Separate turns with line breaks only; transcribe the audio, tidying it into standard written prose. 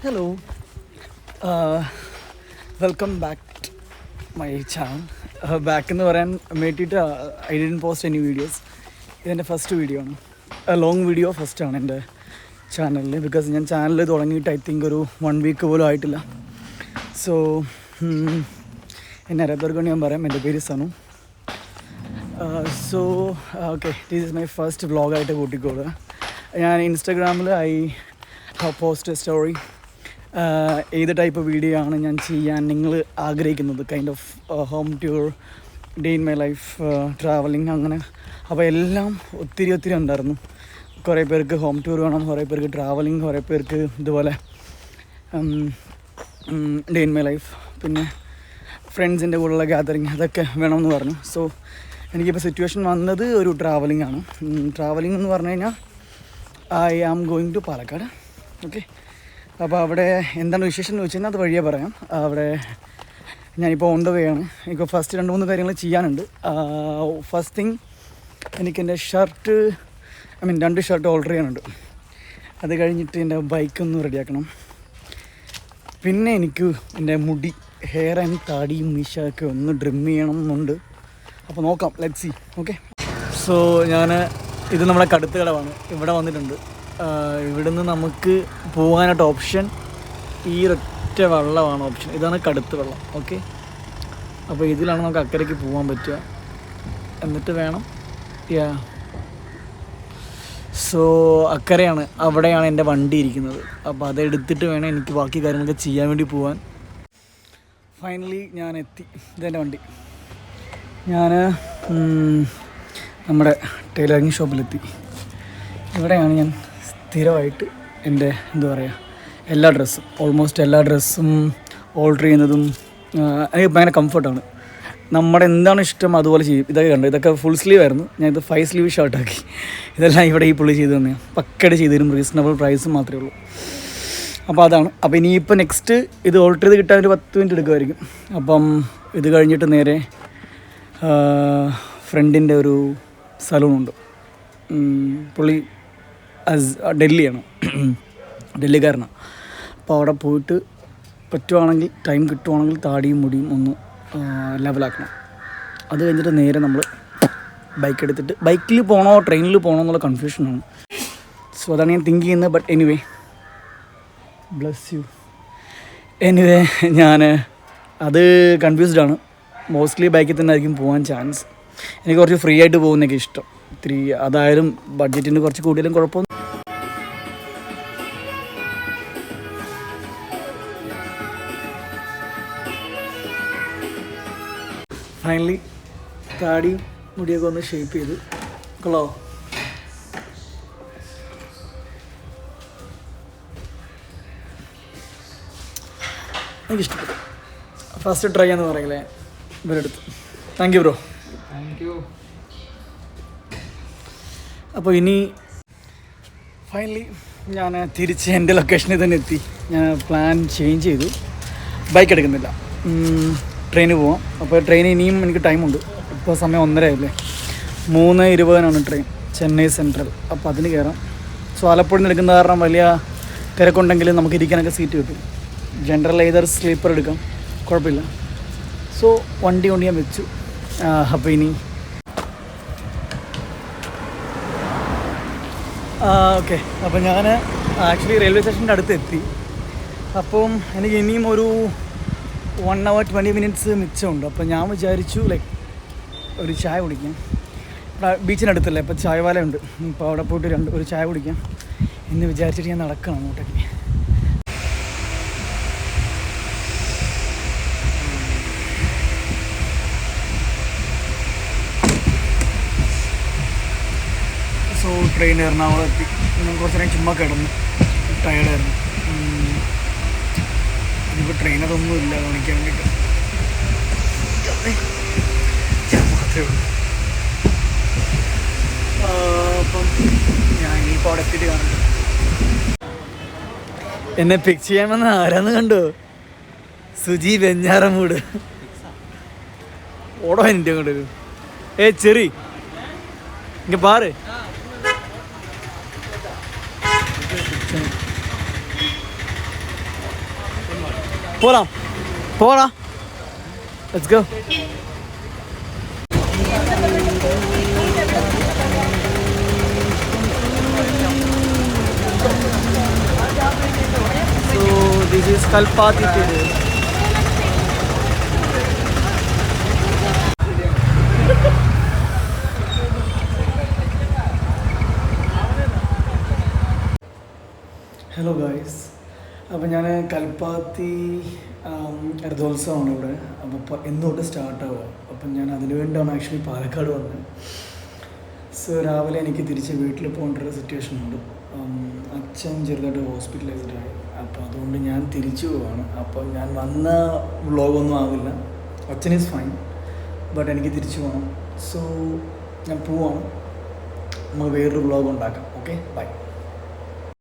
Hello, welcome back to my channel. Back എന്ന് പറയാൻ വേണ്ടിയിട്ട് I didn't post any videos. ഇതെൻ്റെ ഫസ്റ്റ് വീഡിയോ ആണ്. ലോങ് വീഡിയോ ഫസ്റ്റ് ആണ് എൻ്റെ ചാനലിൽ. ബിക്കോസ് ഞാൻ ചാനൽ തുടങ്ങിയിട്ട് ഐ തിങ്ക് ഒരു 1 വീക്ക് പോലും ആയിട്ടില്ല. സോ എന്നെ അറിയാത്തവർക്ക് ഞാൻ പറയാം, എൻ്റെ പേര് Sanu. So okay, this is my first വ്ളോഗായിട്ട് കൂട്ടിക്കോളുക. ഞാൻ ഇൻസ്റ്റാഗ്രാമിൽ ഐ പോസ്റ്റ് എ സ്റ്റോറി. ഏത് ടൈപ്പ് വീഡിയോ ആണ് ഞാൻ ചെയ്യാൻ നിങ്ങൾ ആഗ്രഹിക്കുന്നത്, kind of home tour, day in my life, travelling, അങ്ങനെ. അപ്പോൾ എല്ലാം ഒത്തിരി ഉണ്ടായിരുന്നു. കുറേ പേർക്ക് ഹോം ടൂർ വേണം, കുറേ പേർക്ക് ട്രാവലിംഗ്, കുറേ പേർക്ക് ഇതുപോലെ ഡേ ഇൻ മൈ ലൈഫ്, പിന്നെ ഫ്രണ്ട്സിൻ്റെ കൂടെയുള്ള ഗ്യാതറിങ്, അതൊക്കെ വേണമെന്ന് പറഞ്ഞു. സോ എനിക്കിപ്പോൾ സിറ്റുവേഷൻ വന്നത് ഒരു ട്രാവലിംഗ് ആണ്. ട്രാവലിംഗ് എന്ന് പറഞ്ഞു കഴിഞ്ഞാൽ I am going to Palakkad. Okay, അപ്പോൾ അവിടെ എന്താണ് വിശേഷം എന്ന് വെച്ച് കഴിഞ്ഞാൽ അത് വഴിയേ പറയാം. അവിടെ ഞാനിപ്പോൾ ഓൺ ദ വേ ആണ്. ഇപ്പോൾ ഫസ്റ്റ് 2-3 കാര്യങ്ങൾ ചെയ്യാനുണ്ട്. ഫസ്റ്റ് തിങ്, എനിക്കെൻ്റെ ഷർട്ട്, 2 ഷർട്ട് ഓർഡർ ചെയ്യാനുണ്ട്. അത് കഴിഞ്ഞിട്ട് എൻ്റെ ബൈക്കൊന്ന് റെഡിയാക്കണം. പിന്നെ എനിക്ക് എൻ്റെ മുടി, ഹെയർ ആൻഡ് താടിയും മീശയൊക്കെ ഒന്ന് ഡ്രിം ചെയ്യണം എന്നുണ്ട്. അപ്പോൾ നോക്കാം, ലെറ്റ്സ് സീ. ഓക്കെ, സോ ഇത് നമ്മുടെ കടുത്ത് കടവാണ്. ഇവിടെ വന്നിട്ടുണ്ട്. ഇവിടുന്ന് നമുക്ക് പോകാനായിട്ട് ഓപ്ഷൻ ഈ ഒറ്റ വെള്ളമാണ് ഓപ്ഷൻ. ഇതാണ് കടുത്ത് വെള്ളം. ഓക്കെ, അപ്പോൾ ഇതിലാണ് നമുക്ക് അക്കരയ്ക്ക് പോകാൻ പറ്റുക. എന്നിട്ട് വേണം സോ അക്കരയാണ്, അവിടെയാണ് എൻ്റെ വണ്ടി ഇരിക്കുന്നത്. അപ്പോൾ അതെടുത്തിട്ട് വേണം എനിക്ക് ബാക്കി കാര്യങ്ങളൊക്കെ ചെയ്യാൻ വേണ്ടി പോകാൻ. ഫൈനലി ഞാൻ എത്തി. ഇതെൻ്റെ വണ്ടി. ഞാൻ നമ്മുടെ ടൈലറിങ് ഷോപ്പിലെത്തി. ഇവിടെയാണ് ഞാൻ സ്ഥിരമായിട്ട് എൻ്റെ എല്ലാ ഡ്രസ്സും, ഓൾമോസ്റ്റ് എല്ലാ ഡ്രസ്സും ഓർഡർ ചെയ്യുന്നതും. എനിക്ക് ഭയങ്കര കംഫർട്ടാണ്. നമ്മുടെ എന്താണ് ഇഷ്ടം അതുപോലെ ചെയ്യും. ഇതൊക്കെ കണ്ടു, ഇതൊക്കെ ഫുൾ സ്ലീവ് ആയിരുന്നു. ഞാനിത് 5 സ്ലീവ് ഷർട്ടാക്കി. ഇതെല്ലാം ഇവിടെ ഈ പുള്ളി ചെയ്ത് തന്നെയാണ്. പക്കയുടെ ചെയ്ത് തരും, റീസണബിൾ പ്രൈസ് മാത്രമേ ഉള്ളൂ. അപ്പോൾ അതാണ്. അപ്പോൾ ഇനിയിപ്പോൾ നെക്സ്റ്റ് ഇത് ഓർഡർ ചെയ്ത് കിട്ടാൻ ഒരു 10 മിനിറ്റ് എടുക്കുമായിരിക്കും. അപ്പം ഇത് കഴിഞ്ഞിട്ട് നേരെ ഫ്രണ്ടിൻ്റെ ഒരു സലൂണുണ്ട്. പുള്ളി ഡൽഹിയാണ്, ഡൽഹിക്കാരനാണ്. അപ്പോൾ അവിടെ പോയിട്ട് പറ്റുവാണെങ്കിൽ, ടൈം കിട്ടുവാണെങ്കിൽ താടിയും മുടിയും ഒന്ന് ലെവലാക്കണം. അത് കഴിഞ്ഞിട്ട് നേരെ നമ്മൾ ബൈക്ക് എടുത്തിട്ട്, ബൈക്കിൽ പോകണോ ട്രെയിനിൽ പോകണോ എന്നുള്ള കൺഫ്യൂഷനാണ്. സോ അതാണ് ഞാൻ തിങ്ക് ചെയ്യുന്നത്. But anyway, bless you. Anyway, ഞാൻ അത് കൺഫ്യൂസ്ഡ് ആണ്. മോസ്റ്റ്ലി ബൈക്കിൽ തന്നെ ആയിരിക്കും പോകാൻ ചാൻസ്. എനിക്ക് കുറച്ച് ഫ്രീ ആയിട്ട് പോകുന്നതൊക്കെ ഇഷ്ടം. ഇത്തിരി അതായാലും ബഡ്ജറ്റിന് കുറച്ച് കൂടുതലും കുഴപ്പമൊന്നും. ഫൈനലി താടിയും മുടിയൊക്കെ ഒന്ന് ഷേപ്പ് ചെയ്ത് കൊള്ളോ. എനിക്കിഷ്ടപ്പെട്ടു. ഫസ്റ്റ് ട്രൈ എന്ന് പറയില്ലേ, ഇവരെടുത്തു. Thank you bro.
Thank you.
അപ്പോൾ ഇനി ഫൈനലി ഞാൻ തിരിച്ച് എൻ്റെ ലൊക്കേഷനിൽ തന്നെ എത്തി. ഞാൻ പ്ലാൻ ചേഞ്ച് ചെയ്തു. ബൈക്ക് എടുക്കുന്നില്ല, ട്രെയിന് പോവാം. അപ്പോൾ ട്രെയിന് ഇനിയും എനിക്ക് ടൈമുണ്ട്. ഇപ്പോൾ സമയം 1:30 ആയില്ലേ. 3:20 ട്രെയിൻ, ചെന്നൈ സെൻട്രൽ. അപ്പോൾ അതിന് കയറാം. സോ ആലപ്പുഴയിൽ നിന്ന് എടുക്കുന്ന കാരണം വലിയ തിരക്കുണ്ടെങ്കിൽ നമുക്ക് ഇരിക്കാനൊക്കെ സീറ്റ് കിട്ടും. ജനറൽ ഏതർ സ്ലീപ്പർ എടുക്കാം, കുഴപ്പമില്ല. സോ വണ്ടി കൊണ്ട് ഞാൻ വെച്ചു. അപ്പോൾ ഇനി ഓക്കെ, അപ്പോൾ ഞാൻ ആക്ച്വലി റെയിൽവേ സ്റ്റേഷൻ്റെ അടുത്ത് എത്തി. അപ്പം എനിക്ക് ഇനിയും ഒരു 1 hour 20 minutes മിച്ചമുണ്ട്. അപ്പോൾ ഞാൻ വിചാരിച്ചു ഒരു ചായ കുടിക്കാം. ബീച്ചിനടുത്തല്ലേ, അപ്പോൾ ചായവാല ഉണ്ട്. അപ്പോൾ അവിടെ പോയിട്ട് ഒരു ചായ കുടിക്കാം എന്ന് വിചാരിച്ചിട്ട് ഞാൻ നടക്കണം അങ്ങോട്ടേക്ക്. സോ ട്രെയിൻ എറണാകുളം എത്തി. കുറച്ച് നേരം ചുമ്മാ കിടന്നു, ടയർഡായിരുന്നു. ഇപ്പോൾ ട്രെയിൻ അതൊന്നും ഇല്ല കാണിക്കാൻ വേണ്ടിയിട്ട്, മാത്രമേ ഉള്ളൂ. അപ്പം ഞാൻ ഇനിയിപ്പോൾ അവിടെ എത്തിയിട്ട് കാണുന്നുണ്ട്. എന്നെ പിക്ക് ചെയ്യാൻ വന്ന ആരാന്ന് കണ്ടോ? സുജി വെഞ്ഞാറമൂട്. ഓടോ എൻ്റെ അങ്ങോട്ട്. ചെറി ഇങ്ങ പാറ്. പോരാ പോരാ let's go. So this is Kalpati today. Hello guys, അപ്പോൾ ഞാൻ കൽപ്പാത്തി രഥോത്സവമാണ് ഇവിടെ. അപ്പോൾ ഇന്ന് തൊട്ട് സ്റ്റാർട്ടാവുക. അപ്പം ഞാൻ അതിനു വേണ്ടിയാണ് ആക്ച്വലി പാലക്കാട് വന്നത്. സോ രാവിലെ എനിക്ക് തിരിച്ച് വീട്ടിൽ പോകേണ്ട ഒരു സിറ്റുവേഷൻ ഉണ്ട്. അച്ഛൻ ചെറുതായിട്ട് ഹോസ്പിറ്റലൈസ്ഡായി. അപ്പോൾ അതുകൊണ്ട് ഞാൻ തിരിച്ചു പോവാണ്. അപ്പോൾ ഞാൻ വന്ന വ്ളോഗൊന്നും ആവില്ല. അച്ഛൻ ഈസ് ഫൈൻ, ബട്ട് എനിക്ക് തിരിച്ചു പോകണം. സോ ഞാൻ പോവാണ്. നമുക്ക് വേറൊരു വ്ളോഗ് ഉണ്ടാക്കാം. Okay, by.